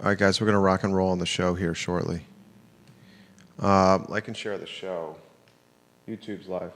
All right, guys, we're going to rock and roll on the show here shortly. Like and share the show. YouTube's live.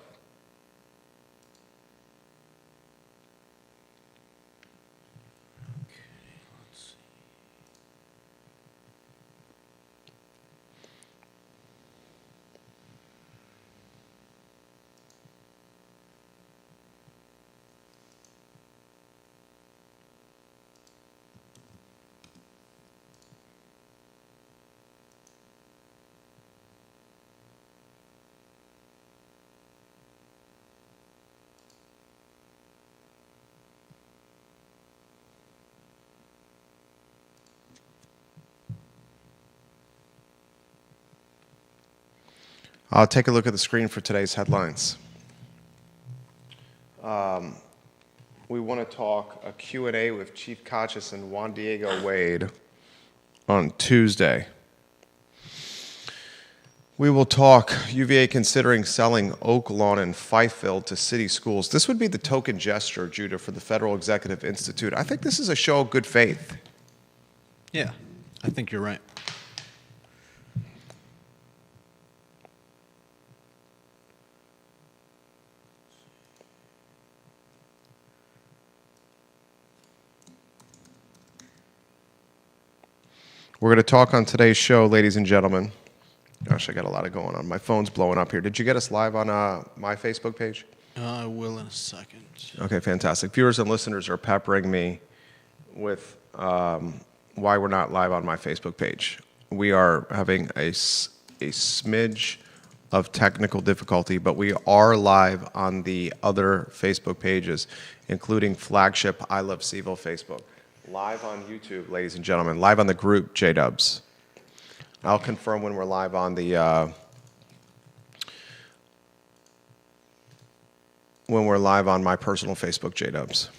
I'll take a look at the screen for today's headlines. We want to talk a Q&A with Chief Conscious and Juan Diego Wade on Tuesday. We will talk UVA considering selling Oak Lawn and CVille to city schools. This would be the token gesture, Judah, for the Federal Executive Institute. I think this is a show of good faith. Yeah, I think you're right. We're going to talk on today's show, ladies and gentlemen. Gosh, I got a lot of going on. My phone's blowing up here. Did you get us live on my Facebook page? I will in a second. Okay, fantastic. Viewers and listeners are peppering me with why we're not live on my Facebook page. We are having a smidge of technical difficulty, but we are live on the other Facebook pages, including flagship I Love CVille Facebook. Live on YouTube, ladies and gentlemen. Live on the group, J-Dubs. I'll confirm when we're live on the my personal Facebook, J-Dubs.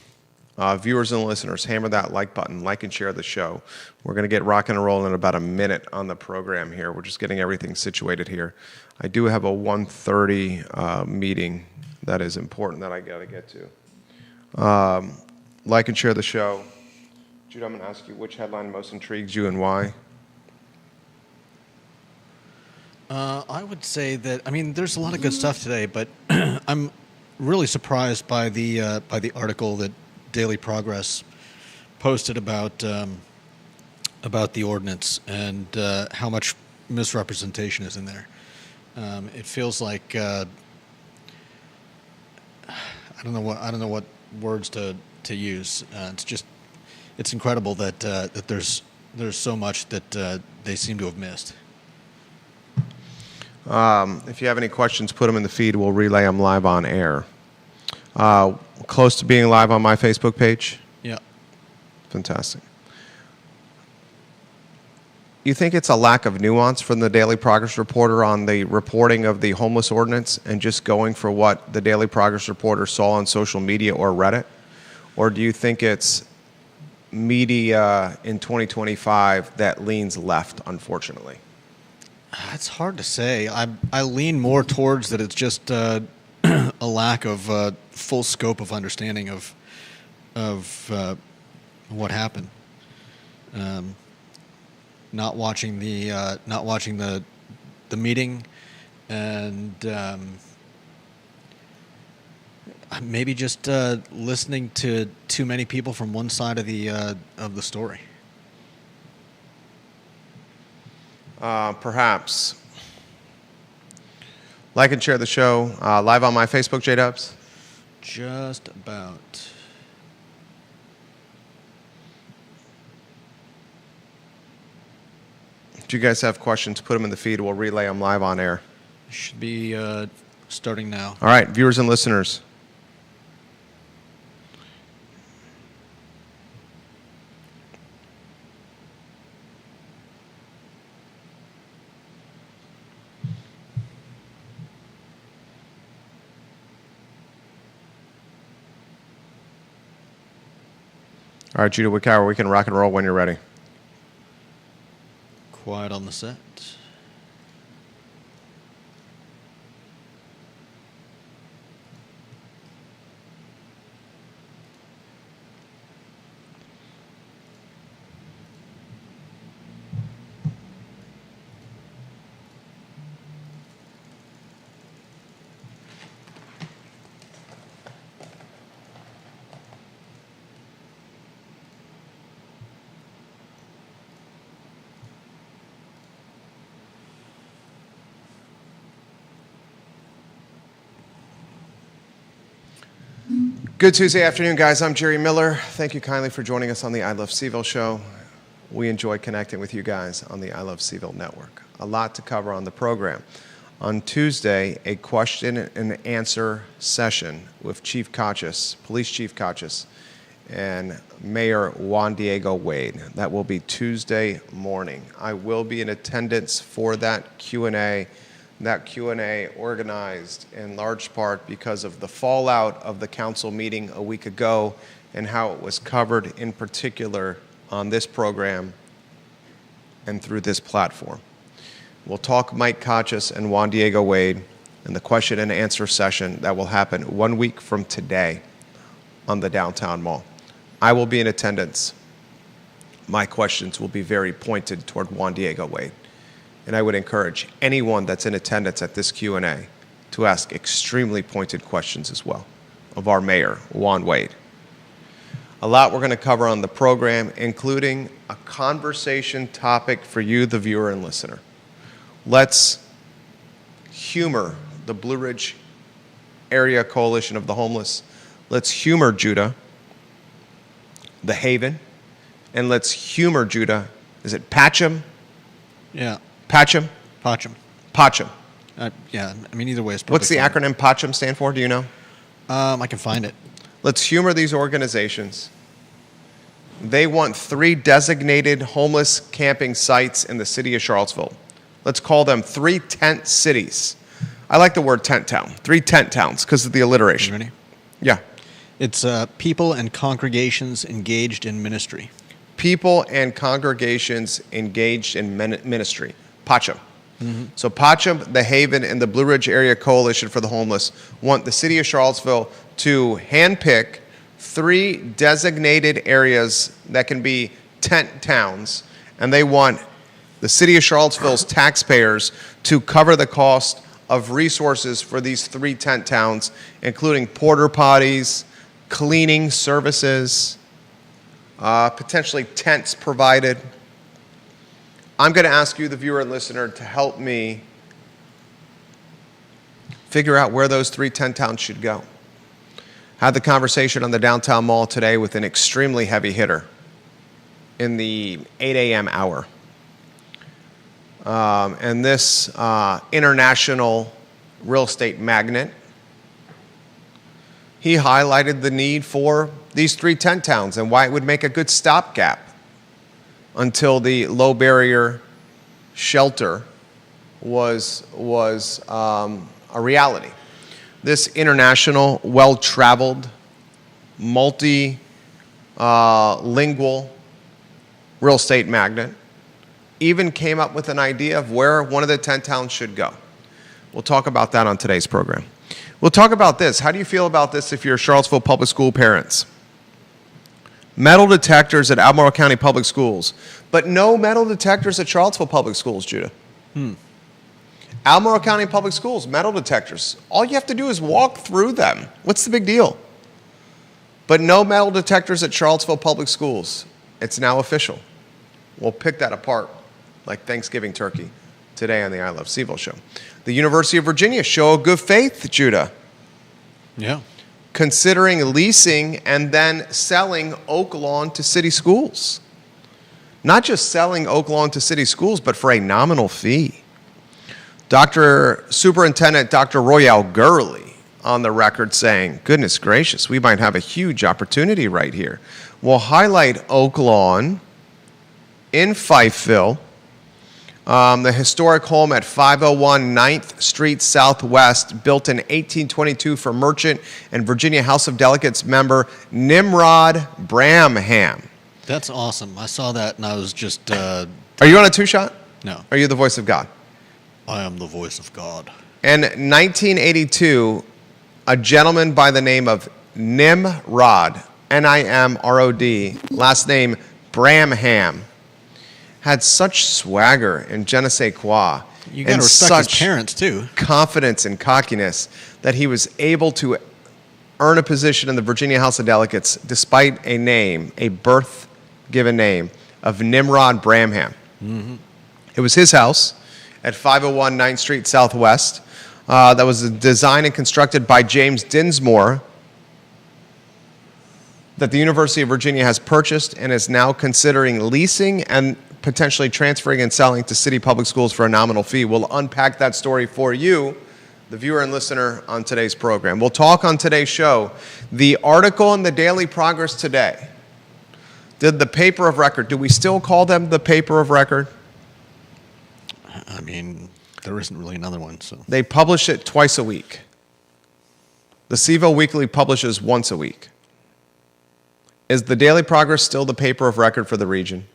Viewers and listeners, hammer that like button, like and share the show. We're going to get rocking and rolling in about a minute on the program here. We're just getting everything situated here. I do have a 1:30 meeting that is important that I got to get to. Like and share the show. Judah, I'm going to ask you which headline most intrigues you and why. I would say that, there's a lot of good stuff today, but I'm really surprised by the article that Daily Progress posted about the ordinance and how much misrepresentation is in there. It feels like I don't know what words to use. It's incredible that there's so much that they seem to have missed. If you have any questions, put them in the feed. We'll relay them live on air. Close to being live on my Facebook page? Yeah. Fantastic. You think it's a lack of nuance from the Daily Progress Reporter on the reporting of the homeless ordinance and just going for what the Daily Progress Reporter saw on social media or Reddit? Or do you think it's media in 2025 that leans left, unfortunately? It's hard to say. I lean more towards that it's just a lack of full scope of understanding of what happened. Not watching the meeting, and maybe just listening to too many people from one side of the story. Perhaps. Like and share the show live on my Facebook, J-Dubs. Just about. Do you guys have questions? Put them in the feed. We'll relay them live on air. Should be starting now. All right, viewers and listeners. All right, Judah Wickower, we can rock and roll when you're ready. Quiet on the set. Good Tuesday afternoon, guys. I'm Jerry Miller. Thank you kindly for joining us on the I Love CVille show. We enjoy connecting with you guys on the I Love CVille network. A lot to cover on the program. On Tuesday, a question and answer session with Chief Kachis, Police Chief Kachis, and Mayor Juan Diego Wade. That will be Tuesday morning. I will be in attendance for that Q&A. That Q&A organized in large part because of the fallout of the council meeting a week ago and how it was covered in particular on this program and through this platform. We'll talk Mike Kachis and Juan Diego Wade in the question and answer session that will happen 1 week from today on the downtown mall. I will be in attendance. My questions will be very pointed toward Juan Diego Wade. And I would encourage anyone that's in attendance at this Q&A to ask extremely pointed questions as well of our mayor, Juan Wade. A lot we're going to cover on the program, including a conversation topic for you, the viewer and listener. Let's humor the Blue Ridge Area Coalition of the Homeless. Let's humor Judah, the Haven, and let's humor Judah. Is it Patcham? Yeah. Patcham? Pacham. Pacham. Yeah, I mean, either way is probably What's the fine. acronym Pacham stand for? Do you know? I can find it. Let's humor these organizations. They want 3 designated homeless camping sites in the city of Charlottesville. Let's call them 3 tent cities. I like the word tent town. 3 tent towns because of the alliteration. You ready? Yeah. It's people and congregations engaged in ministry. People and congregations engaged in ministry. Pacham. Mm-hmm. So Pacham, the Haven, and the Blue Ridge Area Coalition for the Homeless want the city of Charlottesville to handpick 3 designated areas that can be tent towns, and they want the city of Charlottesville's taxpayers to cover the cost of resources for these 3 tent towns, including porta potties, cleaning services, potentially tents provided. I'm going to ask you, the viewer and listener, to help me figure out where those 3 tent towns should go. Had the conversation on the downtown mall today with an extremely heavy hitter in the 8 a.m. hour. And this international real estate magnate, he highlighted the need for these 3 tent towns and why it would make a good stopgap until the low barrier shelter was a reality. This international, well-traveled, multi-lingual real estate magnate even came up with an idea of where one of the tent towns should go. We'll talk about that on today's program. We'll talk about this. How do you feel about this if you're Charlottesville Public School parents? Metal detectors at Albemarle County Public Schools, but no metal detectors at Charlottesville Public Schools, Judah. Albemarle County Public Schools, metal detectors. All you have to do is walk through them. What's the big deal? But no metal detectors at Charlottesville Public Schools. It's now official. We'll pick that apart like Thanksgiving turkey today on the I Love CVille show. The University of Virginia, show of good faith, Judah. Yeah. Considering leasing and then selling Oak Lawn to city schools. Not just selling Oak Lawn to city schools, but for a nominal fee. Superintendent Dr. Royale Gurley on the record saying, goodness gracious, we might have a huge opportunity right here. We'll highlight Oak Lawn in Fifeville, the historic home at 501 9th Street Southwest, built in 1822 for Merchant and Virginia House of Delegates member Nimrod Bramham. That's awesome. I saw that and I was just... Are you on a 2-shot? No. Are you the voice of God? I am the voice of God. In 1982, a gentleman by the name of Nimrod, Nimrod, last name Bramham, had such swagger and je ne sais quoi. You got to and respect his such parents, too. confidence and cockiness that he was able to earn a position in the Virginia House of Delegates despite a name, a birth-given name, of Nimrod Bramham. Mm-hmm. It was his house at 501 9th Street Southwest that was designed and constructed by James Dinsmore, that the University of Virginia has purchased and is now considering leasing and potentially transferring and selling to city public schools for a nominal fee. We'll unpack that story for you, the viewer and listener, on today's program. We'll talk on today's show the article in the Daily Progress today. Did the paper of record, do we still call them the paper of record? I mean, there isn't really another one, so. They publish it twice a week. The CVille Weekly publishes once a week. Is the Daily Progress still the paper of record for the region?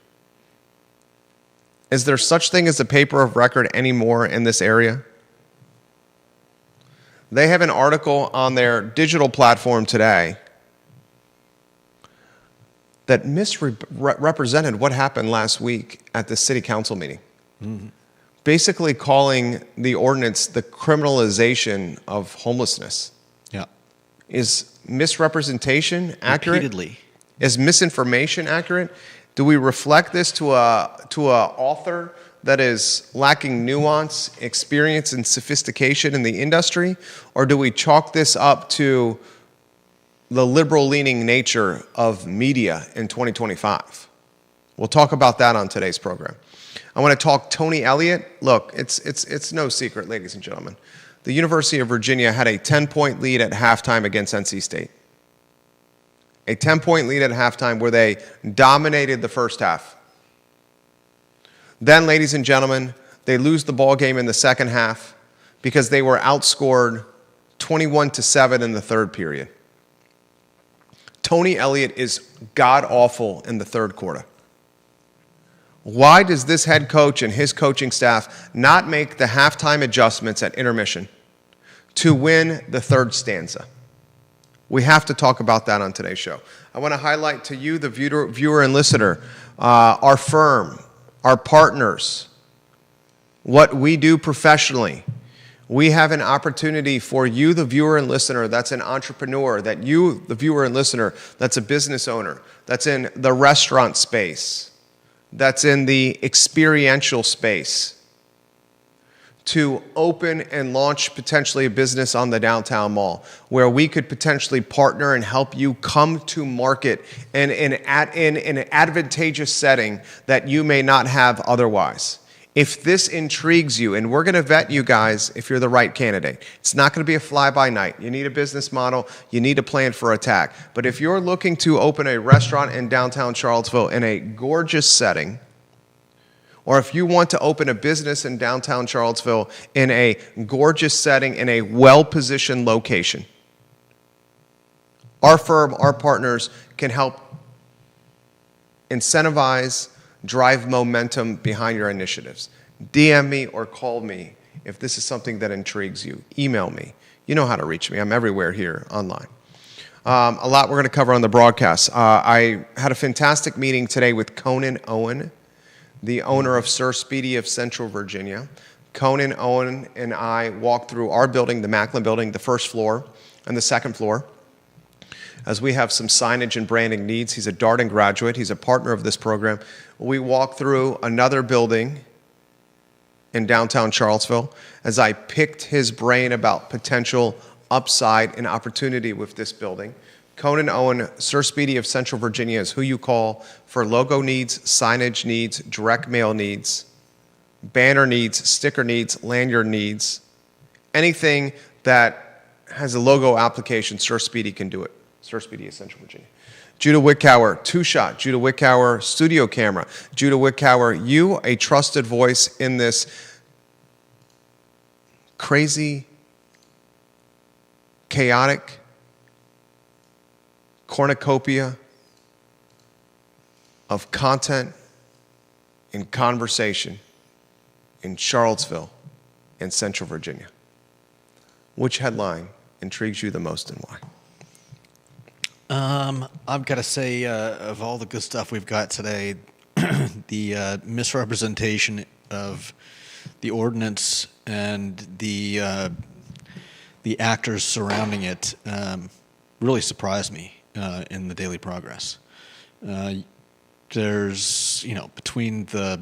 Is there such thing as a paper of record anymore in this area? They have an article on their digital platform today that misrepresented what happened last week at the city council meeting. Mm-hmm. Basically calling the ordinance the criminalization of homelessness. Yeah. Is misrepresentation accurate? Repeatedly. Is misinformation accurate? Do we reflect this to a author that is lacking nuance, experience, and sophistication in the industry? Or do we chalk this up to the liberal-leaning nature of media in 2025? We'll talk about that on today's program. I want to talk Tony Elliott. Look, it's no secret, ladies and gentlemen. The University of Virginia had a 10-point lead at halftime against NC State. A 10-point lead at halftime where they dominated the first half. Then, ladies and gentlemen, they lose the ball game in the second half because they were outscored 21-7 in the third period. Tony Elliott is god-awful in the third quarter. Why does this head coach and his coaching staff not make the halftime adjustments at intermission to win the third stanza? We have to talk about that on today's show. I want to highlight to you, the viewer and listener, our firm, our partners, what we do professionally. We have an opportunity for you, the viewer and listener, that's an entrepreneur, that you, the viewer and listener, that's a business owner, that's in the restaurant space, that's in the experiential space, to open and launch potentially a business on the downtown mall where we could potentially partner and help you come to market in an advantageous setting that you may not have otherwise. If this intrigues you, and we're going to vet you guys if you're the right candidate. It's not going to be a fly-by-night. You need a business model. You need a plan for attack. But if you're looking to open a restaurant in downtown Charlottesville in a gorgeous setting, or if you want to open a business in downtown Charlottesville in a gorgeous setting, in a well-positioned location, our firm, our partners can help incentivize, drive momentum behind your initiatives. DM me or call me if this is something that intrigues you. Email me. You know how to reach me. I'm everywhere here online. A lot we're going to cover on the broadcast. I had a fantastic meeting today with Conan Owen, the owner of Sir Speedy of Central Virginia. Conan Owen and I walked through our building, the Macklin building, the first floor and the second floor, as we have some signage and branding needs. He's a Darden graduate. He's a partner of this program. We walked through another building in downtown Charlottesville as I picked his brain about potential upside and opportunity with this building. Conan Owen, Sir Speedy of Central Virginia, is who you call for logo needs, signage needs, direct mail needs, banner needs, sticker needs, lanyard needs. Anything that has a logo application, Sir Speedy can do it. Sir Speedy of Central Virginia. Judah Wickower, two-shot. Judah Wickower, studio camera. Judah Wickower, you, a trusted voice in this crazy, chaotic cornucopia of content and conversation in Charlottesville and Central Virginia. Which headline intrigues you the most and why? I've got to say, of all the good stuff we've got today, the misrepresentation of the ordinance and the actors surrounding it really surprised me in the Daily Progress. There's, between the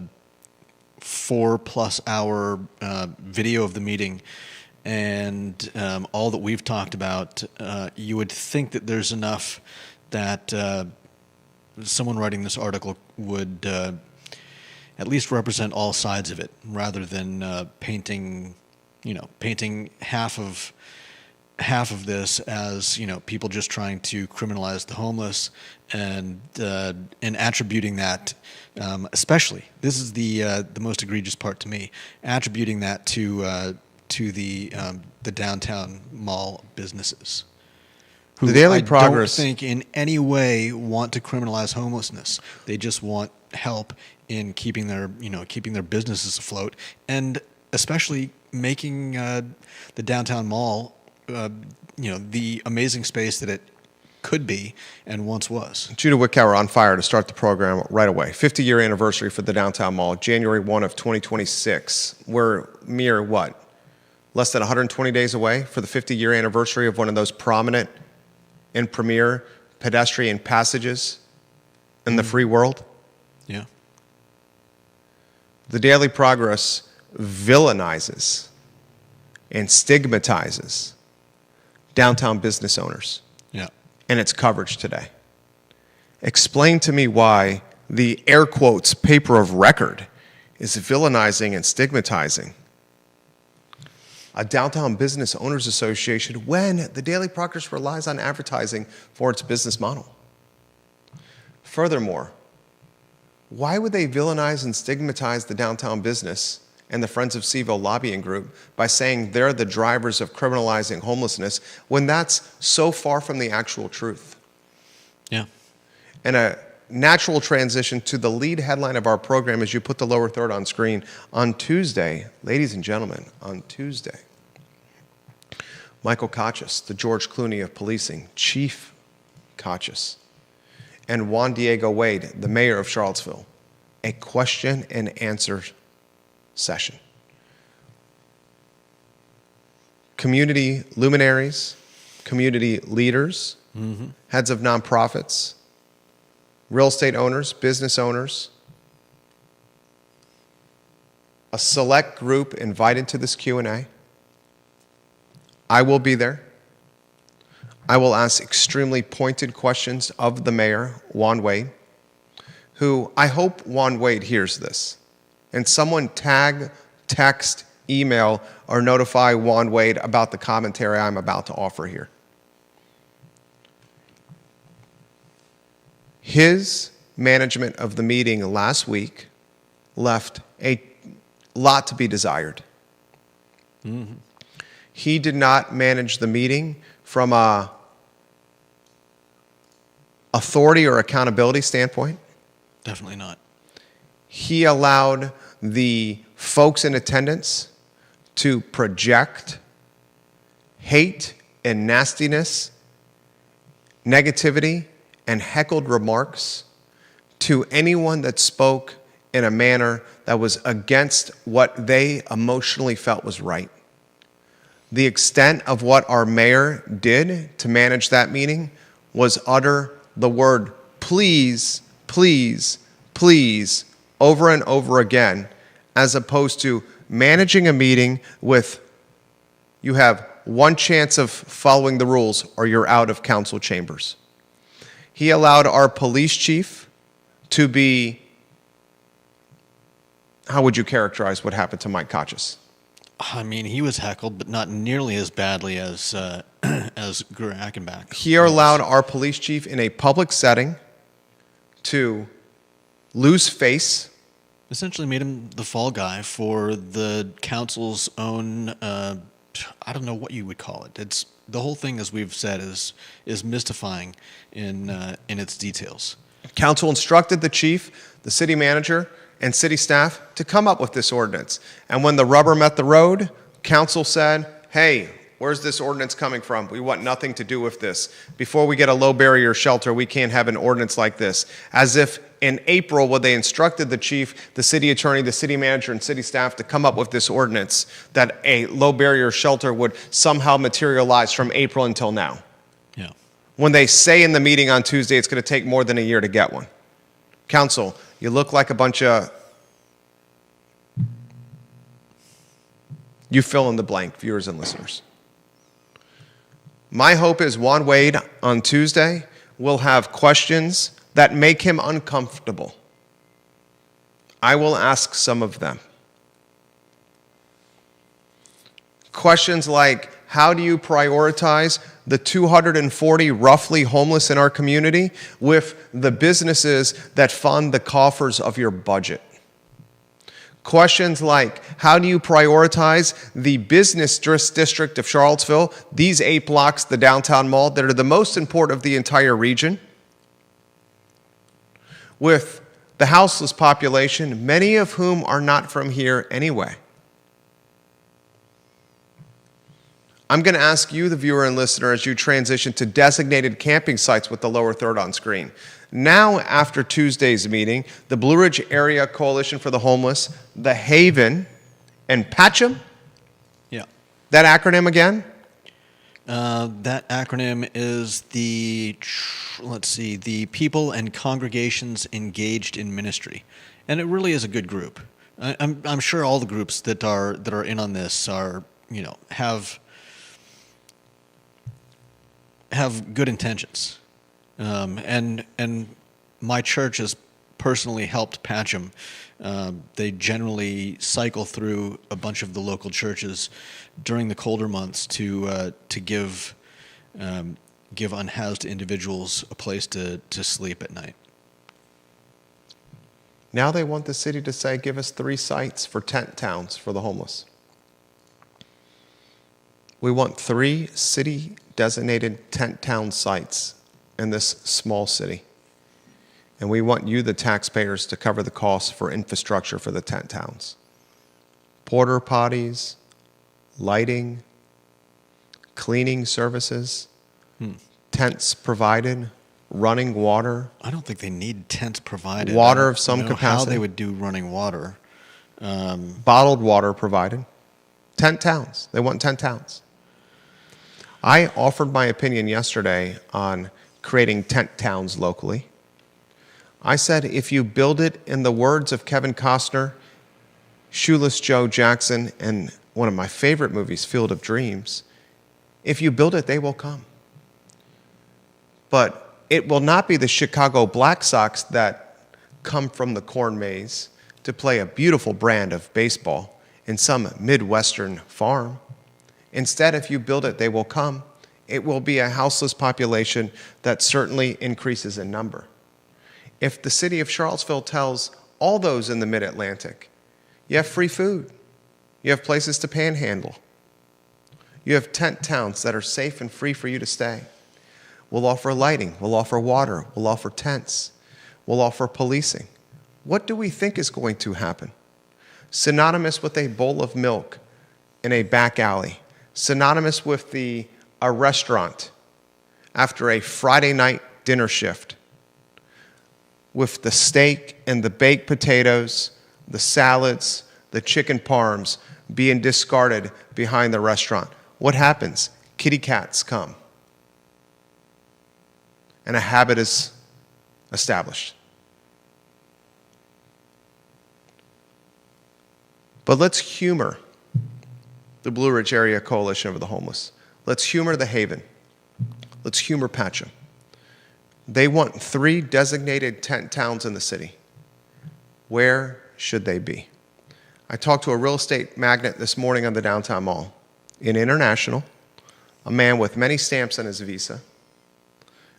4+ hour video of the meeting and all that we've talked about, you would think that there's enough that someone writing this article would at least represent all sides of it, rather than painting half of this as people just trying to criminalize the homeless, and attributing that, especially this is the most egregious part to me, attributing that to the downtown mall businesses, who The Daily I Progress don't think in any way want to criminalize homelessness. They just want help in keeping their businesses afloat, and especially making the downtown mall the amazing space that it could be and once was. Judah Wickower on fire to start the program right away. 50-year anniversary for the downtown mall, January 1 of 2026. We're mere, less than 120 days away for the 50-year anniversary of one of those prominent and premier pedestrian passages in the free world. Yeah. The Daily Progress villainizes and stigmatizes downtown business owners Yeah. in its coverage today. Explain to me why the air quotes paper of record is villainizing and stigmatizing a downtown business owners association when the Daily Progress relies on advertising for its business model. Furthermore, why would they villainize and stigmatize the downtown business and the Friends of CVille lobbying group by saying they're the drivers of criminalizing homelessness when that's so far from the actual truth? Yeah. And a natural transition to the lead headline of our program as you put the lower third on screen. On Tuesday, ladies and gentlemen, on Tuesday, Michael Kachis, the George Clooney of policing, Chief Kachis, and Juan Diego Wade, the mayor of Charlottesville, a question and answer session. Community luminaries, community leaders, heads of nonprofits, real estate owners, business owners, a select group invited to this Q&A. I will be there. I will ask extremely pointed questions of the mayor, Juan Wade, who I hope Juan Wade hears this. And someone tag, text, email, or notify Juan Wade about the commentary I'm about to offer here. His management of the meeting last week left a lot to be desired. Mm-hmm. He did not manage the meeting from a authority or accountability standpoint. Definitely not. He allowed the folks in attendance to project hate and nastiness, negativity, and heckled remarks to anyone that spoke in a manner that was against what they emotionally felt was right. The extent of what our mayor did to manage that meeting was utter the word please, please, please over and over again, as opposed to managing a meeting with you have one chance of following the rules or you're out of council chambers. He allowed our police chief to be, how would you characterize what happened to Mike Kachis? I mean, he was heckled, but not nearly as badly as Gura Achenbach. He allowed our police chief in a public setting to lose face. Essentially made him the fall guy for the council's own, I don't know what you would call it. It's the whole thing, as we've said, is mystifying in its details. Council instructed the chief, the city manager, and city staff to come up with this ordinance. And when the rubber met the road, council said, hey, where's this ordinance coming from? We want nothing to do with this. Before we get a low barrier shelter, we can't have an ordinance like this. As if in April, when they instructed the chief, the city attorney, the city manager, and city staff to come up with this ordinance, that a low barrier shelter would somehow materialize from April until now. Yeah. When they say in the meeting on Tuesday it's going to take more than a year to get one. Council, you look like a bunch of, you fill in the blank, viewers and listeners. My hope is Juan Wade on Tuesday will have questions that make him uncomfortable. I will ask some of them. Questions like, how do you prioritize the 240 roughly homeless in our community with the businesses that fund the coffers of your budget? Questions like, how do you prioritize the business district of Charlottesville, these 8 blocks, the downtown mall, that are the most important of the entire region, with the houseless population, many of whom are not from here anyway? I'm going to ask you, the viewer and listener, as you transition to designated camping sites with the lower third on screen. Now, after Tuesday's meeting, the Blue Ridge Area Coalition for the Homeless, the Haven, and Patcham? Yeah. That acronym again? That acronym is the People and Congregations Engaged in Ministry, and it really is a good group. I'm sure all the groups that are in on this are, have good intentions, and my church has personally helped Patcham. They generally cycle through a bunch of the local churches during the colder months to give unhoused individuals a place to sleep at night. Now they want the city to say, give us 3 sites for tent towns for the homeless. We want 3 city-designated tent town sites in this small city. And we want you, the taxpayers, to cover the costs for infrastructure for the tent towns. Porta potties, lighting, cleaning services, tents provided, running water. I don't think they need tents provided. Water of some capacity. capacity. How they would do running water. Bottled water provided. Tent towns. They want tent towns. I offered my opinion yesterday on creating tent towns locally. I said, if you build it in the words of Kevin Costner, Shoeless Joe Jackson, and one of my favorite movies, Field of Dreams, if you build it, they will come. But it will not be the Chicago Black Sox that come from the corn maze to play a beautiful brand of baseball in some Midwestern farm. Instead, if you build it, they will come. It will be a houseless population that certainly increases in number. If the city of Charlottesville tells all those in the Mid-Atlantic, you have free food, you have places to panhandle, you have tent towns that are safe and free for you to stay. We'll offer lighting, we'll offer water, we'll offer tents, we'll offer policing. What do we think is going to happen? Synonymous with a bowl of milk in a back alley, synonymous with a restaurant after a Friday night dinner shift, with the steak and the baked potatoes, the salads, the chicken parms being discarded behind the restaurant. What happens? Kitty cats come. And a habit is established. But let's humor the Blue Ridge Area Coalition of the Homeless. Let's humor the Haven. Let's humor Patcham. They want 3 designated tent towns in the city. Where should they be? I talked to a real estate magnate this morning on the downtown mall in International, a man with many stamps on his visa,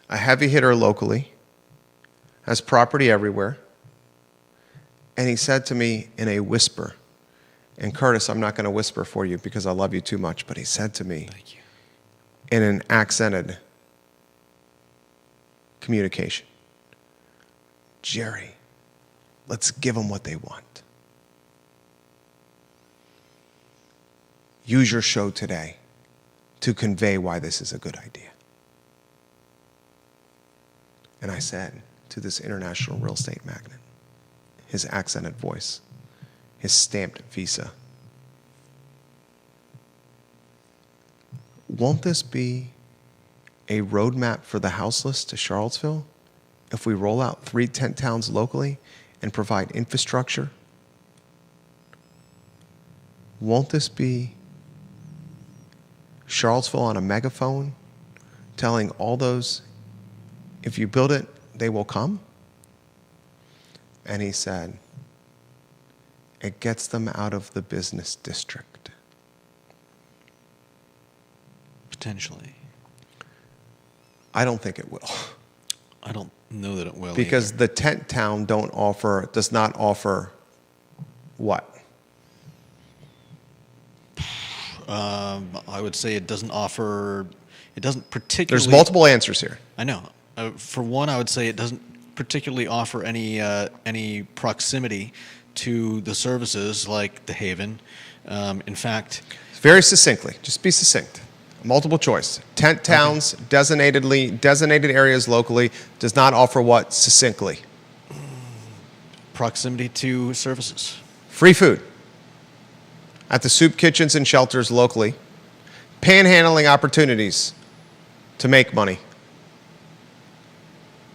a heavy hitter locally, has property everywhere, and he said to me in a whisper, and Curtis, I'm not going to whisper for you because I love you too much, but he said to me in an accented communication, Jerry, let's give them what they want. Use your show today to convey why this is a good idea. And I said to this international real estate magnate, his accented voice, his stamped visa, won't this be a roadmap for the houseless to Charlottesville if we roll out 3 tent towns locally and provide infrastructure? Won't this be Charlottesville on a megaphone telling all those if you build it, they will come? And he said, it gets them out of the business district. Potentially. I don't think it will. I don't know that it will. Because either. the tent town does not offer what? I would say it doesn't particularly. There's multiple answers here. I know. For one, I would say it doesn't particularly offer any proximity to the services like the Haven. In fact, Very succinctly, just be succinct. Multiple choice. Tent towns, designated areas locally, does not offer what succinctly? proximity to services. Free food at the soup kitchens and shelters locally. Panhandling opportunities to make money.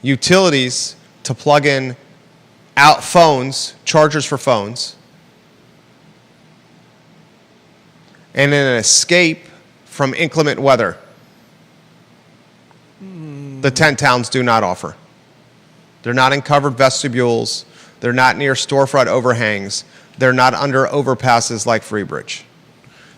Utilities to plug in out phones, chargers for phones. And an escape from inclement weather. The tent towns do not offer. They're not in covered vestibules. They're not near storefront overhangs. They're not under overpasses like Freebridge.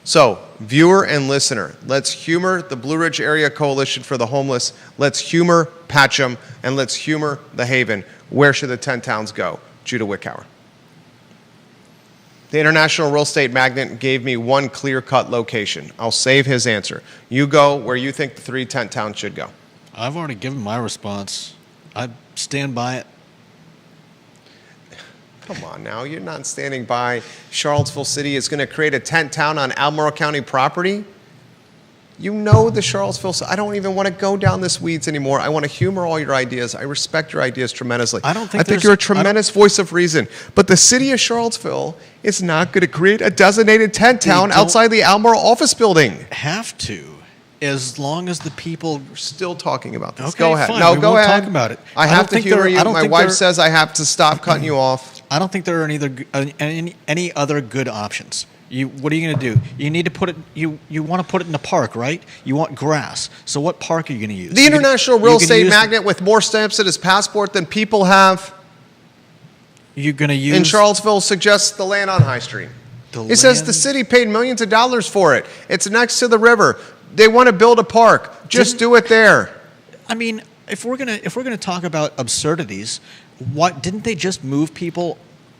So, viewer and listener, let's humor the Blue Ridge Area Coalition for the Homeless. Let's humor Patcham, and let's humor the Haven. Where should the 10 towns go? Judah Wickhauer. The international real estate magnate gave me one clear-cut location. I'll save his answer. You go where you think the 3 tent towns should go. I've already given my response. I stand by it. Come on now, you're not standing by Charlottesville City is going to create a tent town on Albemarle County property? You know the Charlottesville, I don't even want to go down this weeds anymore. I want to humor all your ideas. I respect your ideas tremendously. I think you're a tremendous voice of reason. But the city of Charlottesville is not going to create a designated tent town outside the Albemarle office building. Have to, as long as the people. We're still talking about this. Okay, go ahead. Fine. No, We go won't ahead. talk about it. I have to humor you. My wife says I have to stop cutting you off. I don't think there are any other good options. What are you going to do? You need to put it. You want to put it in a park, right? You want grass. So what park are you going to use? The international real estate magnate with more stamps in his passport than people have. You're going to use in Charlottesville suggests the land on High Street. He says the city paid millions of dollars for it. It's next to the river. They want to build a park. Just do it there. I mean, if we're gonna talk about absurdities, what didn't they just move people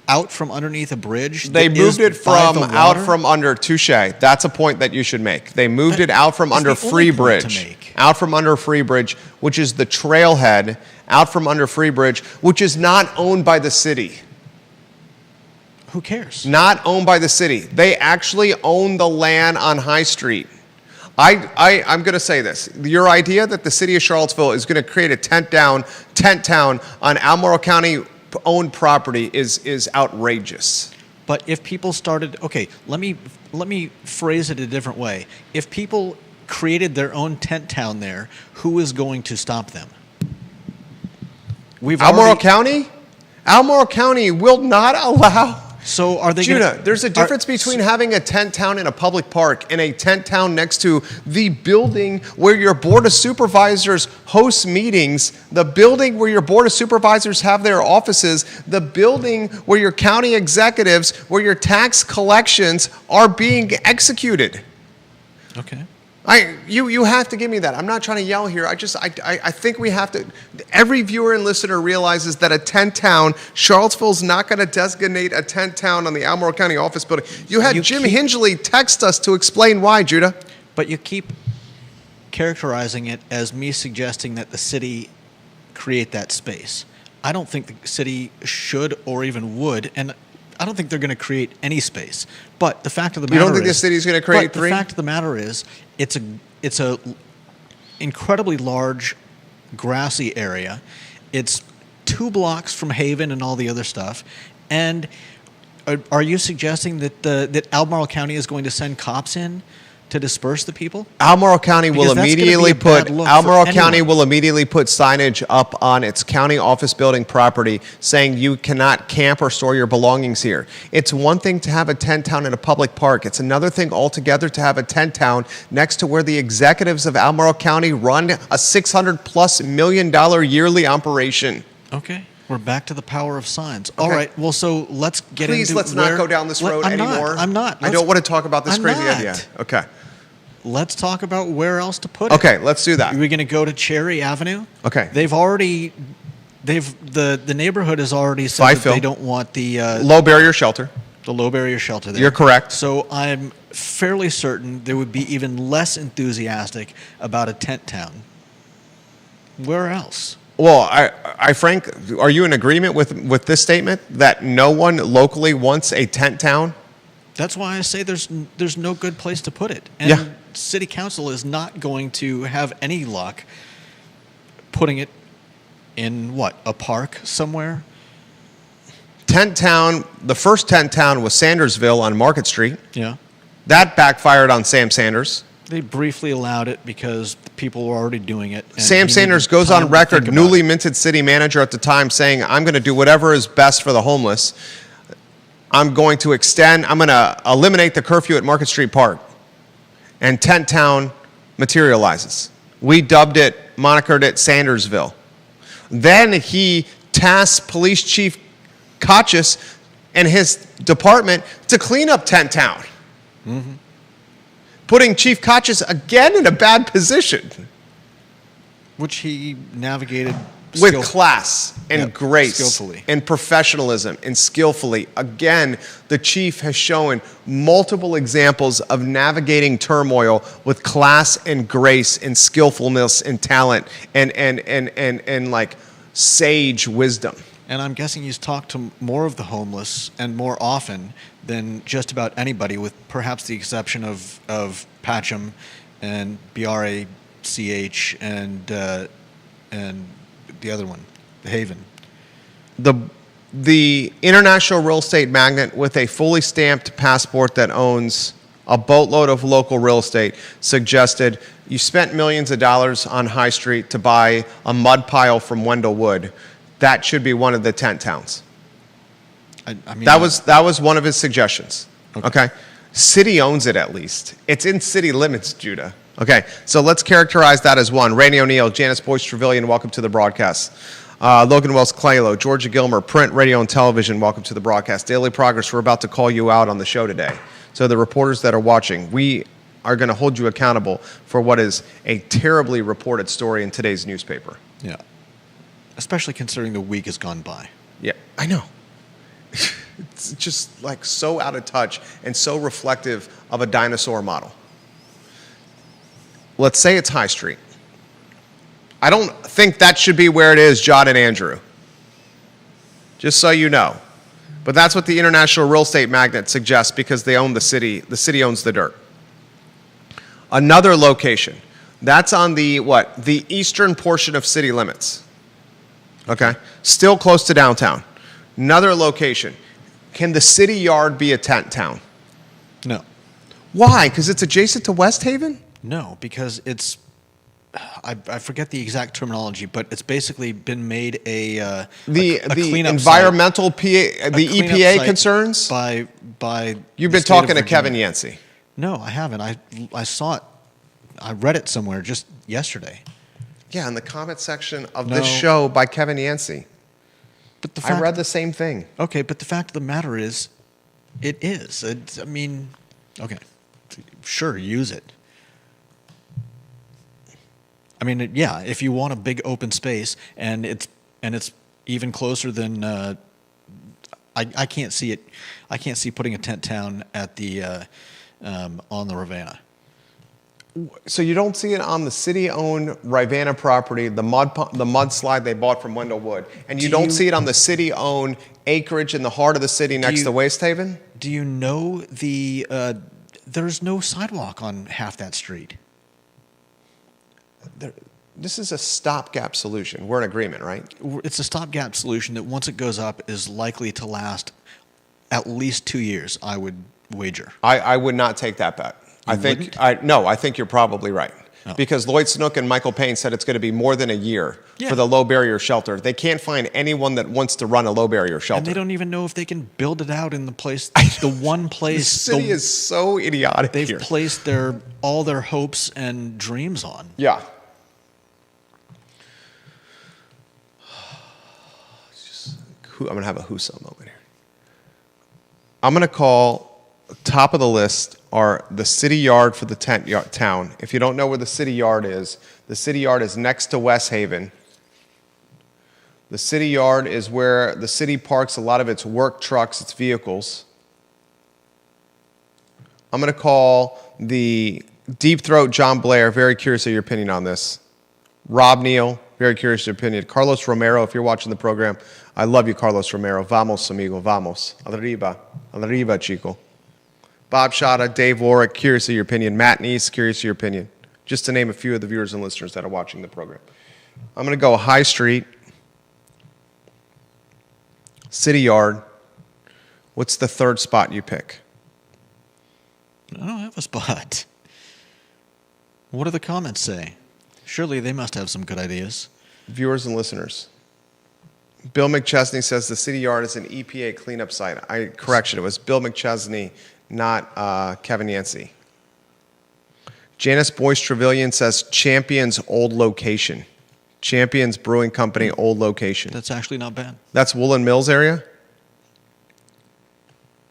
out from underneath a bridge? They moved it from out from under. Touche. That's a point that you should make. They moved it out from under Freebridge. Out from under Freebridge, which is the trailhead. Out from under Freebridge, which is not owned by the city. Who cares? Not owned by the city. They actually own the land on High Street. I'm going to say this. Your idea that the city of Charlottesville is going to create a tent town on Albemarle County owned property is outrageous. But if people started, okay, let me phrase it a different way. If people created their own tent town there, who is going to stop them? Albemarle County? Albemarle County will not allow. So are they Judah, there's a difference between having a tent town in a public park and a tent town next to the building where your board of supervisors hosts meetings, the building where your board of supervisors have their offices, the building where your county executives, where your tax collections are being executed. Okay. You have to give me that. I'm not trying to yell here. I think we have to. Every viewer and listener realizes that a tent town, Charlottesville's not going to designate a tent town on the Albemarle County office building. You had Jim Hingley text us to explain why, Judah. But you keep characterizing it as me suggesting that the city create that space. I don't think the city should or even would, and I don't think they're going to create any space. But the fact of the matter is... You don't think the city's going to create 3? The fact of the matter is, it's a incredibly large grassy area. It's 2 blocks from Haven and all the other stuff. And are you suggesting that that Albemarle County is going to send cops in to disperse the people? Albemarle County will Because that's gonna be immediately a bad look for anyone. put signage up on its county office building property saying you cannot camp or store your belongings here. It's one thing to have a tent town in a public park. It's another thing altogether to have a tent town next to where the executives of Albemarle County run a $600+ million yearly operation. Okay. We're back to the power of signs. All right. Well, so let's get into. Please, let's not go down this road anymore. I'm not. I don't want to talk about this crazy idea. Okay. Let's talk about where else to put it. Okay, let's do that. Are we going to go to Cherry Avenue? Okay. The neighborhood has already said that they don't want the low barrier shelter. The low barrier shelter there. You're correct. So I'm fairly certain they would be even less enthusiastic about a tent town. Where else? Well, Frank, are you in agreement with this statement that no one locally wants a tent town? That's why I say there's no good place to put it. And City Council is not going to have any luck putting it in a park somewhere? Tent town, the first tent town was Sandersville on Market Street. Yeah. That backfired on Sam Sanders. They briefly allowed it because people were already doing it. Sam Sanders goes on record, newly minted city manager at the time, saying, I'm going to do whatever is best for the homeless. I'm going to eliminate the curfew at Market Street Park. And Tent Town materializes. We monikered it Sandersville. Then he tasked Police Chief Kachis and his department to clean up Tent Town. Mm-hmm. Putting Chief Kachis again in a bad position. Which he navigated with class and grace skillfully. And professionalism and skillfully. Again, the chief has shown multiple examples of navigating turmoil with class and grace and skillfulness and talent and like sage wisdom. And I'm guessing he's talked to more of the homeless and more often than just about anybody, with perhaps the exception of Patcham and BRACH and the other one, the Haven. The international real estate magnate with a fully stamped passport that owns a boatload of local real estate suggested you spent millions of dollars on High Street to buy a mud pile from Wendell Wood. That should be one of the tent towns. I mean, that was one of his suggestions. Okay. City owns it at least. It's in city limits, Judah. Okay, so let's characterize that as one. Randy O'Neill, Janice Boyce Trevelyan, welcome to the broadcast. Logan Wells Claylo, Georgia Gilmer, print, radio, and television, welcome to the broadcast. Daily Progress, we're about to call you out on the show today. So the reporters that are watching, we are going to hold you accountable for what is a terribly reported story in today's newspaper. Yeah, especially considering the week has gone by. Yeah, I know. It's just like so out of touch and so reflective of a dinosaur model. Let's say it's High Street. I don't think that should be where it is, John and Andrew. Just so you know. But that's what the international real estate magnate suggests because they own the city. The city owns the dirt. Another location. That's on the eastern portion of city limits. Okay? Still close to downtown. Another location. Can the city yard be a tent town? No. Why? Because it's adjacent to West Haven? No, because it's, I forget the exact terminology, but it's basically been made a cleanup environmental site, the EPA concerns by you've been talking to Kevin Yancey. No, I haven't. I saw it. I read it somewhere just yesterday. Yeah, in the comment section of this show by Kevin Yancey. But I read the same thing. Okay, but the fact of the matter is, it is. I mean, okay, sure, use it. I mean, yeah, if you want a big open space and it's even closer than I can't see it. I can't see putting a tent town at the on the Ravenna. So you don't see it on the city-owned Ravenna property, the mudslide they bought from Wendell Wood, and you don't see it on the city-owned acreage in the heart of the city next to Waste Haven? Do you know there's no sidewalk on half that street? This is a stopgap solution. We're in agreement, right? It's a stopgap solution that once it goes up is likely to last at least 2 years, I would wager. I would not take that bet. I think you're probably right. Oh. Because Lloyd Snook and Michael Payne said it's going to be more than a year Yeah. for the low barrier shelter. They can't find anyone that wants to run a low barrier shelter. And they don't even know if they can build it out in the place, the one place. The city is so idiotic they've here. placed all their hopes and dreams on. Yeah. I'm going to have a Huso moment here. I'm going to call top of the list are the city yard for the town. If you don't know where the city yard is next to West Haven. The city yard is where the city parks a lot of its work trucks, its vehicles. I'm going to call the Deep Throat John Blair, very curious of your opinion on this. Rob Neal, very curious of your opinion. Carlos Romero, if you're watching the program, I love you, Carlos Romero. Vamos, amigo, vamos. Arriba, chico. Bob Shada, Dave Warwick, curious of your opinion. Matt Neese, curious of your opinion. Just to name a few of the viewers and listeners that are watching the program. I'm going to go High Street, City Yard. What's the third spot you pick? I don't have a spot. What do the comments say? Surely they must have some good ideas. Viewers and listeners. Bill McChesney says the city yard is an EPA cleanup site. Correction, it was Bill McChesney, not Kevin Yancey. Janice Boyce Trevelyan says Champion's old location. Champion's Brewing Company old location. That's actually not bad. That's Woolen Mills area?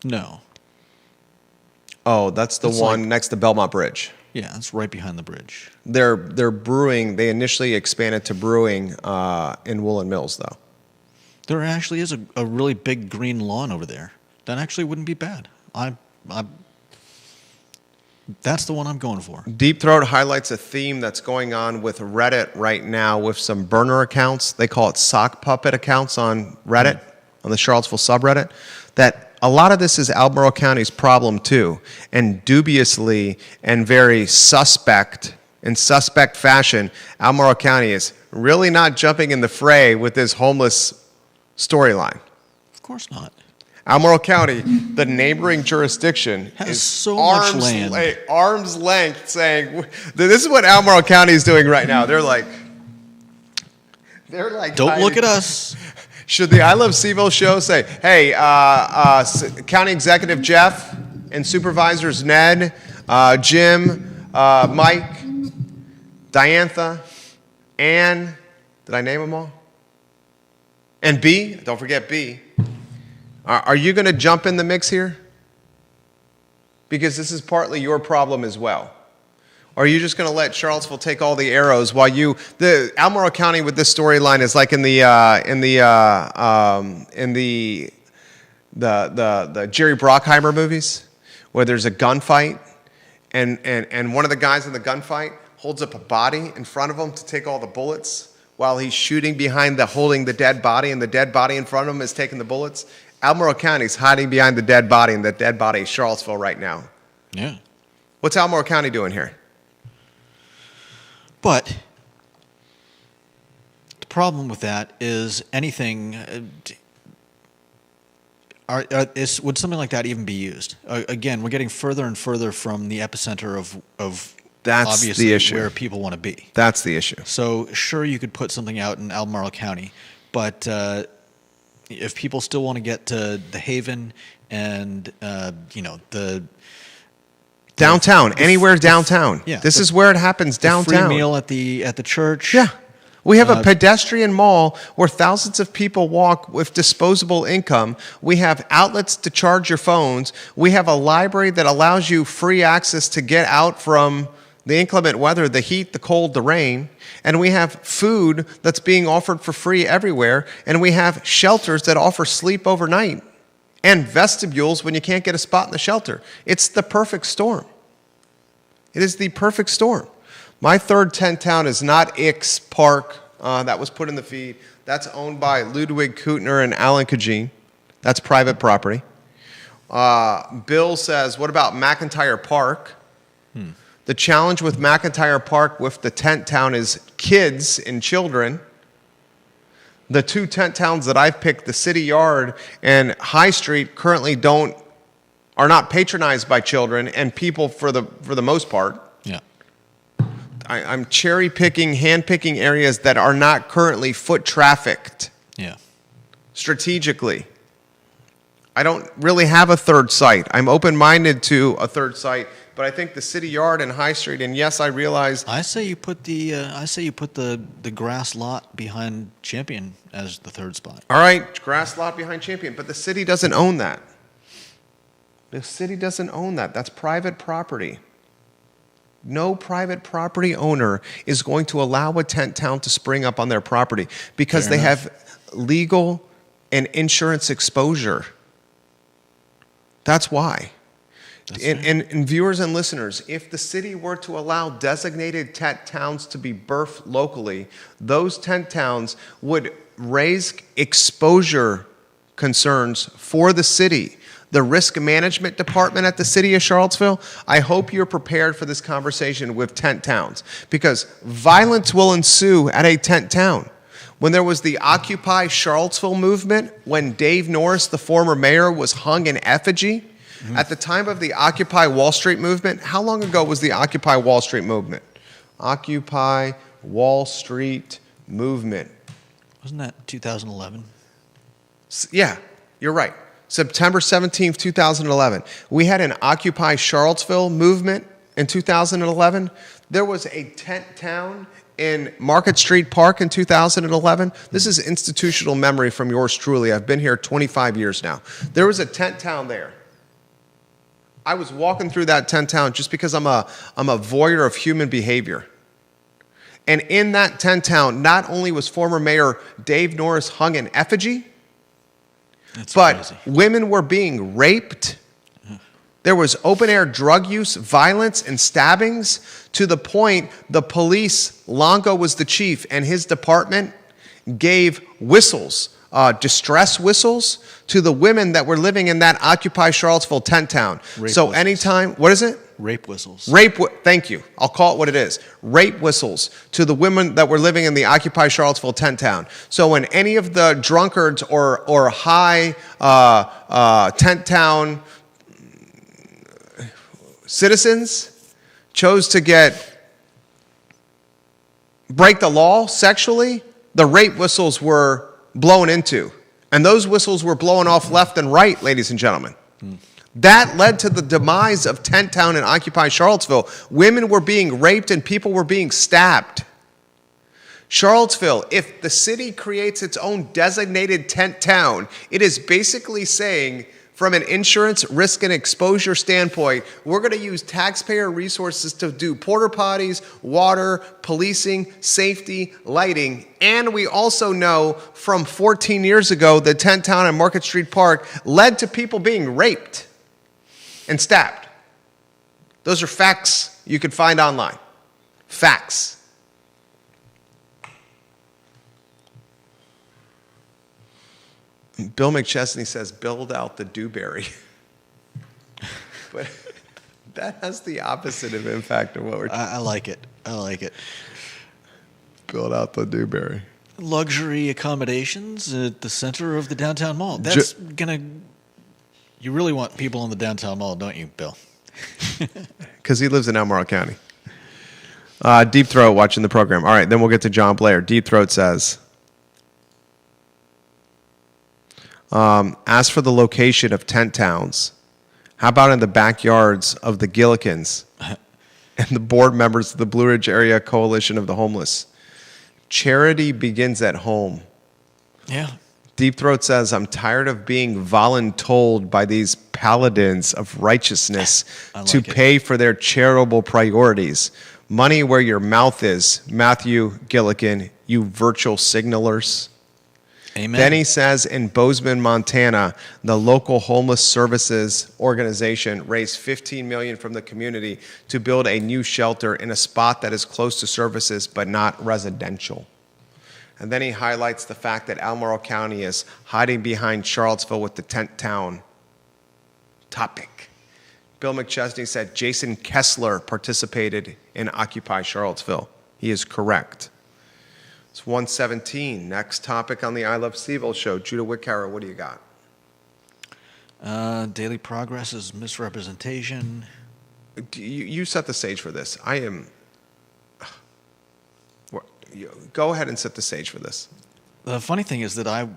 No. Oh, that's the one next to Belmont Bridge. Yeah, it's right behind the bridge. They're brewing. They initially expanded to brewing in Woolen Mills, though. There actually is a really big green lawn over there. That actually wouldn't be bad. That's the one I'm going for. Deep Throat highlights a theme that's going on with Reddit right now with some burner accounts. They call it sock puppet accounts on Reddit, on the Charlottesville subreddit, that a lot of this is Albemarle County's problem too. And dubiously and very suspect fashion, Albemarle County is really not jumping in the fray with this homeless storyline. Of course not. Albemarle County, the neighboring jurisdiction, has is so much land. Arm's length saying, this is what Albemarle County is doing right now. They're like, don't look at us. Should the I Love CVille show say, hey, County Executive Jeff and Supervisors Ned, Jim, Mike, Diantha, Ann, did I name them all? And B, don't forget B. Are you going to jump in the mix here? Because this is partly your problem as well. Or are you just going to let Charlottesville take all the arrows while the Albemarle County with this storyline is like in the Jerry Bruckheimer movies where there's a gunfight and one of the guys in the gunfight holds up a body in front of him to take all the bullets while he's shooting behind holding the dead body, and the dead body in front of him is taking the bullets. Albemarle County is hiding behind the dead body, and the dead body is Charlottesville right now. Yeah. What's Albemarle County doing here? But the problem with that is anything. Would something like that even be used? Again, we're getting further and further from the epicenter of that's obviously the issue. Where people want to be. That's the issue. So sure, you could put something out in Albemarle County, but if people still want to get to the Haven and the downtown, anywhere downtown. Yeah, this is where it happens downtown. Free meal at the church. Yeah. We have a pedestrian mall where thousands of people walk with disposable income. We have outlets to charge your phones. We have a library that allows you free access to get out from the inclement weather, the heat, the cold, the rain. And we have food that's being offered for free everywhere. And we have shelters that offer sleep overnight and vestibules when you can't get a spot in the shelter. It's the perfect storm. It is the perfect storm. My third tent town is not Ix Park. That was put in the feed. That's owned by Ludwig Kutner and Alan Kajin. That's private property. Bill says, what about McIntyre Park? The challenge with McIntyre Park with the tent town is kids and children. The two tent towns that I've picked, the City Yard and High Street, currently don't are not patronized by children and people for the most part. Yeah. I'm cherry picking, hand picking areas that are not currently foot trafficked Yeah. strategically. I don't really have a third site. I'm open-minded to a third site, but I think the City Yard and High Street, and yes, I realize. I say you put the grass lot behind Champion as the third spot. All right, grass lot behind Champion, but the city doesn't own that. The city doesn't own that. That's private property. No private property owner is going to allow a tent town to spring up on their property because Fair they enough. have legal and insurance exposure. That's why. And viewers and listeners, if the city were to allow designated tent towns to be birthed locally, those tent towns would raise exposure concerns for the city. The risk management department at the city of Charlottesville, I hope you're prepared for this conversation with tent towns because violence will ensue at a tent town. When there was the Occupy Charlottesville movement, when Dave Norris, the former mayor, was hung in effigy, at the time of the Occupy Wall Street movement, how long ago was the Occupy Wall Street movement? Occupy Wall Street movement. Wasn't that 2011? Yeah, you're right. September 17th, 2011. We had an Occupy Charlottesville movement in 2011. There was a tent town in Market Street Park in 2011. This is institutional memory from yours truly. I've been here 25 years now. There was a tent town there. I was walking through that tent town just because I'm a voyeur of human behavior. And in that tent town, not only was former Mayor Dave Norris hung in effigy, but crazy. women were being raped. There was open-air drug use, violence, and stabbings to the point the police, Longo was the chief, and his department gave whistles, distress whistles, to the women that were living in that Occupy Charlottesville tent town. Rape So whistles. anytime, what is it? Rape whistles. Thank you. I'll call it what it is. Rape whistles to the women that were living in the Occupy Charlottesville tent town. So when any of the drunkards or high tent town citizens chose to break the law sexually, the rape whistles were blown into. And those whistles were blowing off left and right, ladies and gentlemen. That led to the demise of Tent Town and Occupy Charlottesville. Women were being raped and people were being stabbed. Charlottesville, if the city creates its own designated tent town, it is basically saying, from an insurance risk and exposure standpoint, we're going to use taxpayer resources to do porta potties, water, policing, safety, lighting. And we also know from 14 years ago that Tent Town and Market Street Park led to people being raped and stabbed. Those are facts you can find online. Facts. Bill McChesney says, build out the Dewberry. But that has the opposite of impact of what we're talking about. I like it. I like it. Build out the Dewberry. Luxury accommodations at the center of the downtown mall. That's You really want people in the downtown mall, don't you, Bill? Because he lives in Albemarle County. Deep Throat watching the program. All right, then we'll get to John Blair. Deep Throat says, as for the location of tent towns, how about in the backyards of the Gillikins and the board members of the Blue Ridge Area Coalition of the Homeless? Charity begins at home. Yeah. Deep Throat says, I'm tired of being voluntold by these paladins of righteousness to pay for their charitable priorities. Money where your mouth is, Matthew Gillikin, you virtual signalers. Amen. Then he says in Bozeman, Montana, the local homeless services organization raised $15 million from the community to build a new shelter in a spot that is close to services but not residential. And then he highlights the fact that Albemarle County is hiding behind Charlottesville with the tent town topic. Bill McChesney said Jason Kessler participated in Occupy Charlottesville. He is correct. It's 1:17. Next topic on the I Love CVille show. Judah Wickhauer, what do you got? Daily Progress is misrepresentation. You set the stage for this. Go ahead and set the stage for this. The funny thing is that I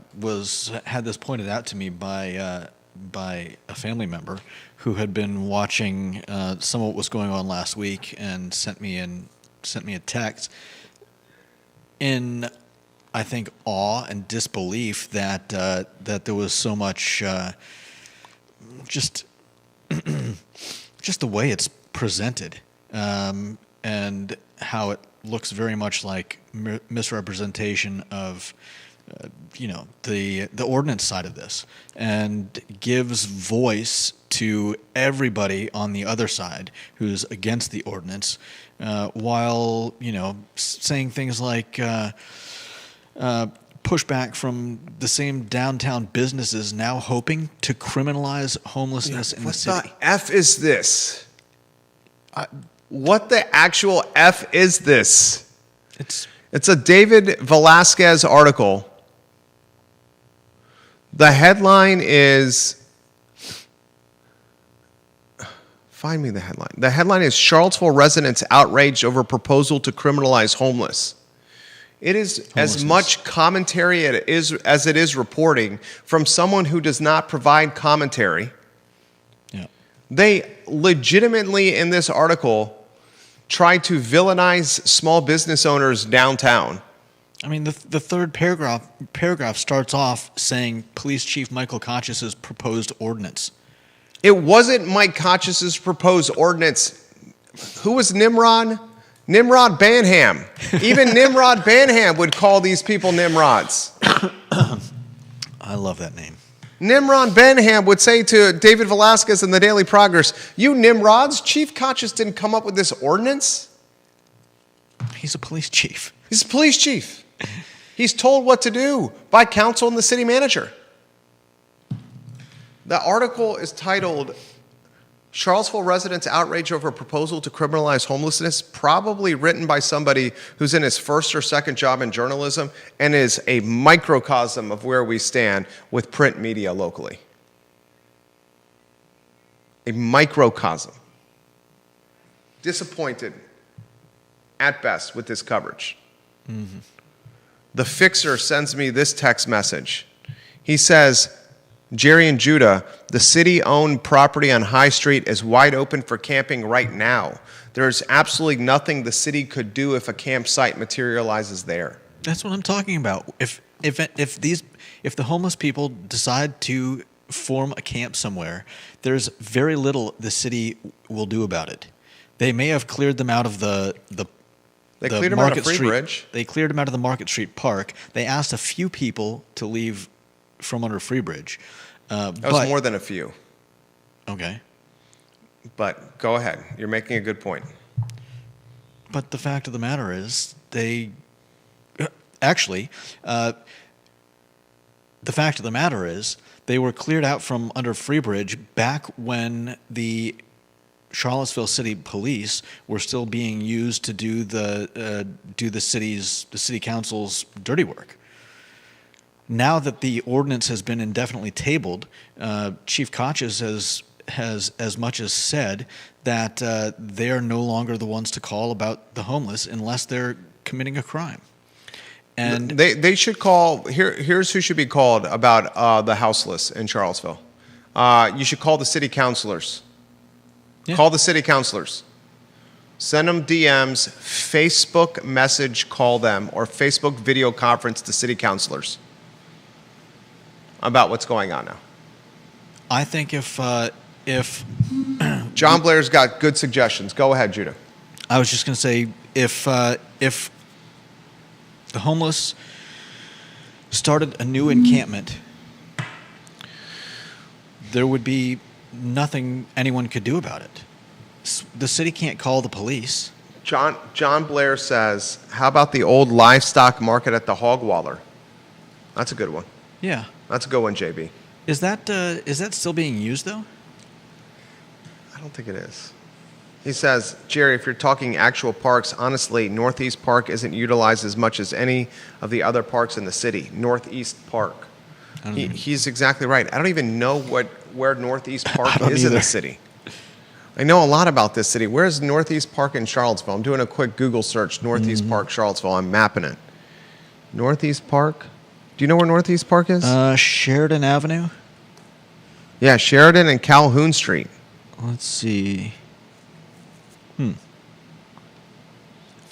had this pointed out to me by a family member who had been watching some of what was going on last week and sent me a text in, I think, awe and disbelief that there was so much just the way it's presented, and how it looks very much like misrepresentation of the ordinance side of this, and gives voice to everybody on the other side who's against the ordinance, while saying things like pushback from the same downtown businesses now hoping to criminalize homelessness in the city. What the F is this? What the actual F is this? It's a David Velasquez article. The headline is... Find me the headline. The headline is Charlottesville residents outraged over proposal to criminalize homeless. It is as much commentary as it is reporting from someone who does not provide commentary. Yeah. They legitimately, in this article, try to villainize small business owners downtown. I mean, the third paragraph starts off saying Police Chief Michael Kochis' proposed ordinance. It wasn't Mike Kochis' proposed ordinance. Who was Nimrod? Nimrod Banham. Even Nimrod Banham would call these people Nimrods. I love that name. Nimrod Banham would say to David Velasquez in the Daily Progress, "You Nimrods, Chief Kochis didn't come up with this ordinance." He's a police chief. He's a police chief. He's told what to do by council and the city manager. The article is titled, Charlottesville residents outrage over proposal to criminalize homelessness, probably written by somebody who's in his first or second job in journalism and is a microcosm of where we stand with print media locally. A microcosm. Disappointed at best with this coverage. Mm-hmm. The Fixer sends me this text message. He says, Jerry and Judah, the city-owned property on High Street is wide open for camping right now. There's absolutely nothing the city could do if a campsite materializes there. That's what I'm talking about. If the homeless people decide to form a camp somewhere, there's very little the city will do about it. They may have cleared them out of the cleared them out of Free Street. Bridge. They cleared them out of the Market Street Park. They asked a few people to leave from under Free Bridge. That was more than a few. Okay. But go ahead. You're making a good point. But the fact of the matter is, the fact of the matter is, they were cleared out from under Free Bridge back when the Charlottesville City Police were still being used to do the city council's dirty work. Now that the ordinance has been indefinitely tabled, Chief Kochis has as much as said that they are no longer the ones to call about the homeless unless they're committing a crime. And they should call. Here's who should be called about the houseless in Charlottesville. You should call the city councilors. Yeah. Call the city councilors. Send them DMs, Facebook message, call them, or Facebook video conference the city councilors about what's going on now. I think if John Blair's got good suggestions. Go ahead, Judah. I was just going to say, if the homeless started a new encampment, there would be nothing anyone could do about it. The city can't call the police. John Blair says, how about the old livestock market at the Hogwaller? That's a good one. Yeah. That's a good one, JB. Is that still being used, though? I don't think it is. He says, Jerry, if you're talking actual parks, honestly, Northeast Park isn't utilized as much as any of the other parks in the city. Northeast Park. He's exactly right. I don't even know where Northeast Park don't is in the either. city. I know a lot about this city. Where's Northeast Park in Charlottesville? I'm doing a quick Google search, Northeast Park, Charlottesville. I'm mapping it. Northeast Park? Do you know where Northeast Park is? Sheridan Avenue. Yeah, Sheridan and Calhoun Street. Let's see.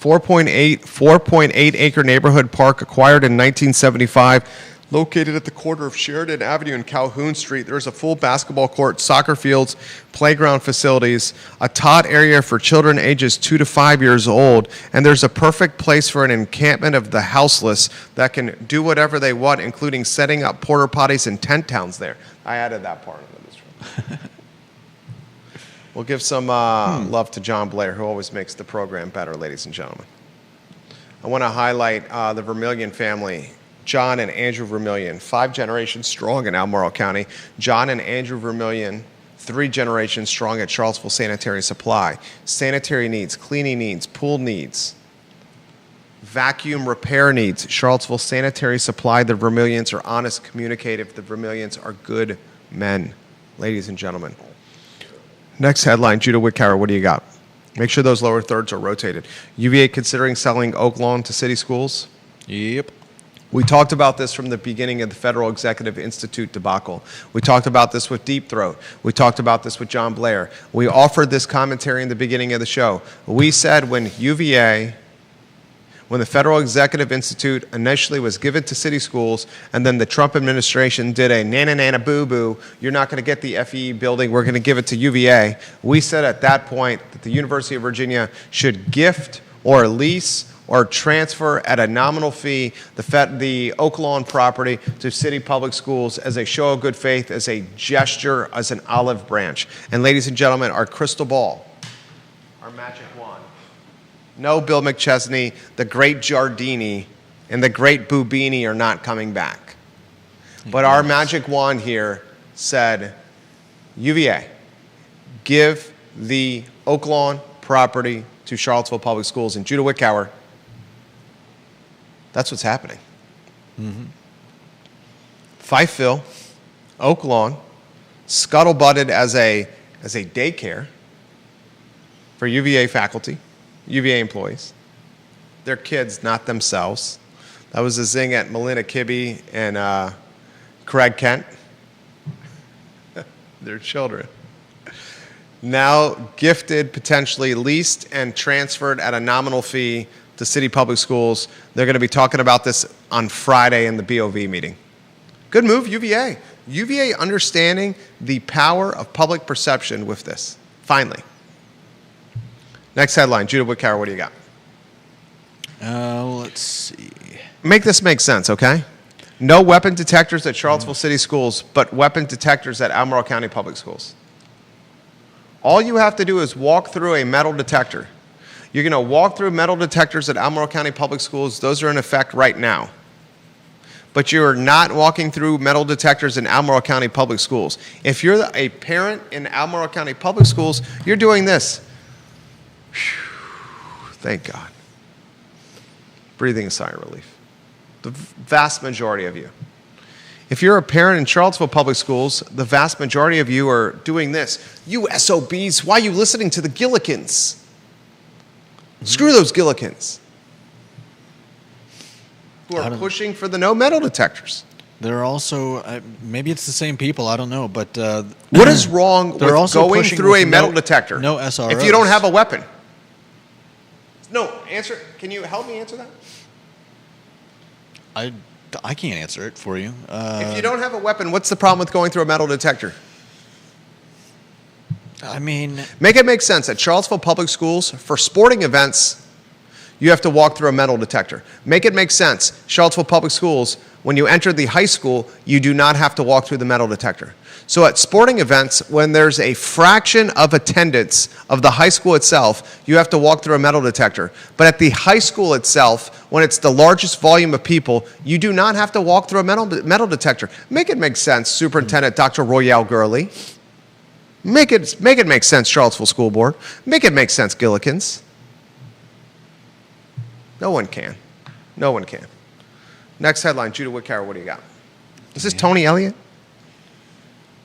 4.8 acre neighborhood park acquired in 1975, located at the corner of Sheridan Avenue and Calhoun Street. There's a full basketball court, soccer fields, playground facilities, a tot area for children ages 2 to 5 years old, and there's a perfect place for an encampment of the houseless that can do whatever they want, including setting up porta potties and tent towns there. I added that part of this. We'll give some love to John Blair, who always makes the program better, ladies and gentlemen. I want to highlight the Vermillion family, John and Andrew Vermillion, 5 generations strong in Albemarle County. John and Andrew Vermillion, 3 generations strong at Charlottesville Sanitary Supply. Sanitary needs, cleaning needs, pool needs, vacuum repair needs. Charlottesville Sanitary Supply, the Vermillions are honest, communicative. The Vermillions are good men, ladies and gentlemen. Next headline, Judah Wickower, what do you got? Make sure those lower thirds are rotated. UVA considering selling Oak Lawn to city schools? Yep. We talked about this from the beginning of the Federal Executive Institute debacle. We talked about this with Deep Throat. We talked about this with John Blair. We offered this commentary in the beginning of the show. We said when UVA, when the Federal Executive Institute initially was given to city schools, and then the Trump administration did a nana boo-boo, you're not going to get the FEE building, we're going to give it to UVA. We said at that point that the University of Virginia should gift or lease or transfer at a nominal fee the Oak Lawn property to city public schools as a show of good faith, as a gesture, as an olive branch. And ladies and gentlemen, our crystal ball, our magic wand. No, Bill McChesney, the great Giardini, and the great Bubini are not coming back. But our magic wand here said, UVA, give the Oak Lawn property to Charlottesville Public Schools. And Judah Wickower, that's what's happening. Fifeville, Oak Lawn, scuttlebutted as a daycare for UVA faculty, UVA employees. Their kids, not themselves. That was a zing at Melinda Kibbe and Craig Kent. Their children. Now gifted, potentially leased, and transferred at a nominal fee to city public schools. They're going to be talking about this on Friday in the BOV meeting. Good move, UVA. UVA understanding the power of public perception with this, finally. Next headline, Judah Wickower, what do you got? Let's see. Make this make sense, okay? No weapon detectors at Charlottesville City Schools, but weapon detectors at Albemarle County Public Schools. All you have to do is walk through a metal detector. You're going to walk through metal detectors at Albemarle County Public Schools. Those are in effect right now. But you're not walking through metal detectors in Albemarle County Public Schools. If you're a parent in Albemarle County Public Schools, you're doing this. Thank God. Breathing a sigh of relief. The vast majority of you. If you're a parent in Charlottesville Public Schools, the vast majority of you are doing this. You SOBs, why are you listening to the Gillikins? Screw those Gillikins. Who are pushing for the no metal detectors. They're also, maybe it's the same people, I don't know, but... what is wrong with also going through a metal detector no SROs. if you don't have a weapon? No, answer. Can you help me answer that? I can't answer it for you. If you don't have a weapon, what's the problem with going through a metal detector? I mean... Make it make sense. At Charlottesville Public Schools, for sporting events, you have to walk through a metal detector. Make it make sense. Charlottesville Public Schools, when you enter the high school, you do not have to walk through the metal detector. So at sporting events, when there's a fraction of attendance of the high school itself, you have to walk through a metal detector. But at the high school itself, when it's the largest volume of people, you do not have to walk through a metal detector. Make it make sense, Superintendent Dr. Royale Gurley. Make it make sense, Charlottesville School Board. Make it make sense, Gillikins. No one can. No one can. Next headline, Judah Wickower, what do you got? Is this Tony Elliott?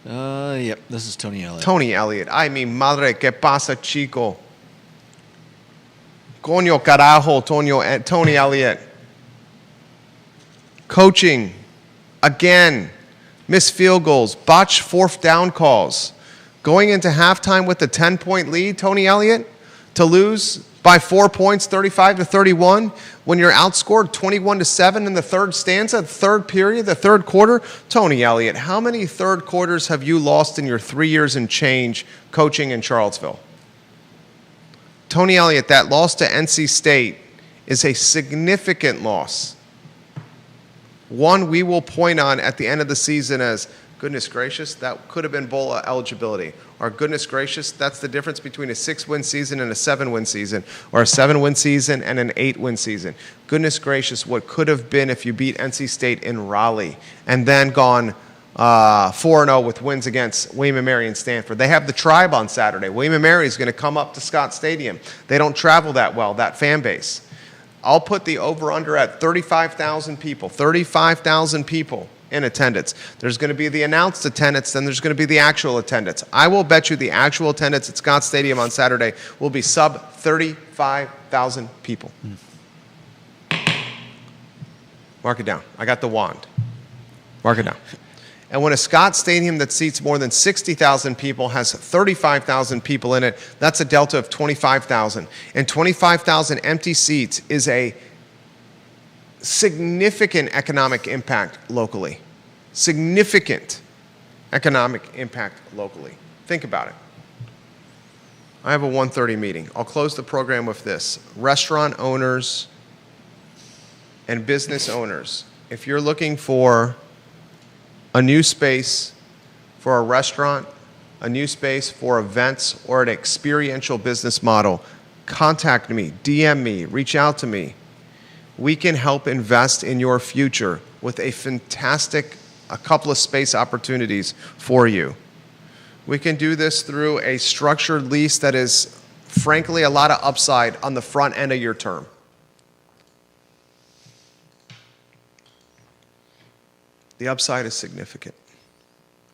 Yep, this is Tony Elliott. Tony Elliott. Ay, mi madre, que pasa, chico? Coño carajo, Tony Elliott. Coaching. Again. Missed field goals. Botched fourth down calls. Going into halftime with a 10-point lead, Tony Elliott, to lose by 4 points, 35-31, when you're outscored 21-7 in the third stanza, the third period, the third quarter. Tony Elliott, how many third quarters have you lost in your 3 years and change coaching in Charlottesville? Tony Elliott, that loss to NC State is a significant loss. One we will point on at the end of the season as, goodness gracious, that could have been bowl eligibility. Or goodness gracious, that's the difference between a 6-win season and a 7-win season, or a 7-win season and an 8-win season. Goodness gracious, what could have been if you beat NC State in Raleigh and then gone 4-0 with wins against William & Mary and Stanford. They have the Tribe on Saturday. William & Mary is going to come up to Scott Stadium. They don't travel that well, that fan base. I'll put the over-under at 35,000 people. 35,000 people in attendance. There's going to be the announced attendance, then there's going to be the actual attendance. I will bet you the actual attendance at Scott Stadium on Saturday will be sub 35,000 people. Mark it down. I got the wand. Mark it down. And when a Scott Stadium that seats more than 60,000 people has 35,000 people in it, that's a delta of 25,000. And 25,000 empty seats is a significant economic impact locally. Significant economic impact locally. Think about it. I have a 1:30 meeting. I'll close the program with this. Restaurant owners and business owners, if you're looking for a new space for a restaurant, a new space for events, or an experiential business model, contact me, DM me, reach out to me. We can help invest in your future with a couple of space opportunities for you. We can do this through a structured lease that is, frankly, a lot of upside on the front end of your term. The upside is significant,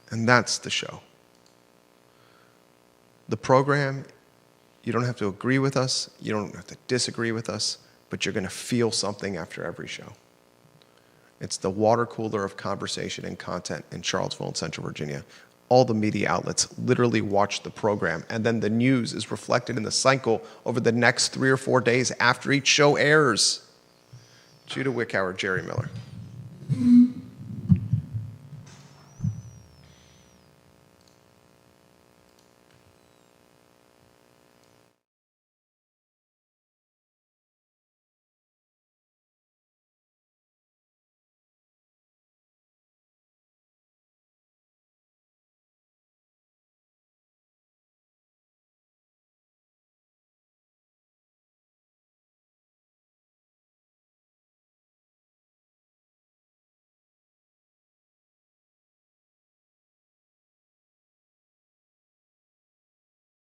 and that's the show. The program, you don't have to agree with us, you don't have to disagree with us, but you're going to feel something after every show. It's the water cooler of conversation and content in Charlottesville and Central Virginia. All the media outlets literally watch the program, and then the news is reflected in the cycle over the next 3 or 4 days after each show airs. Judah Wickhauer, Jerry Miller.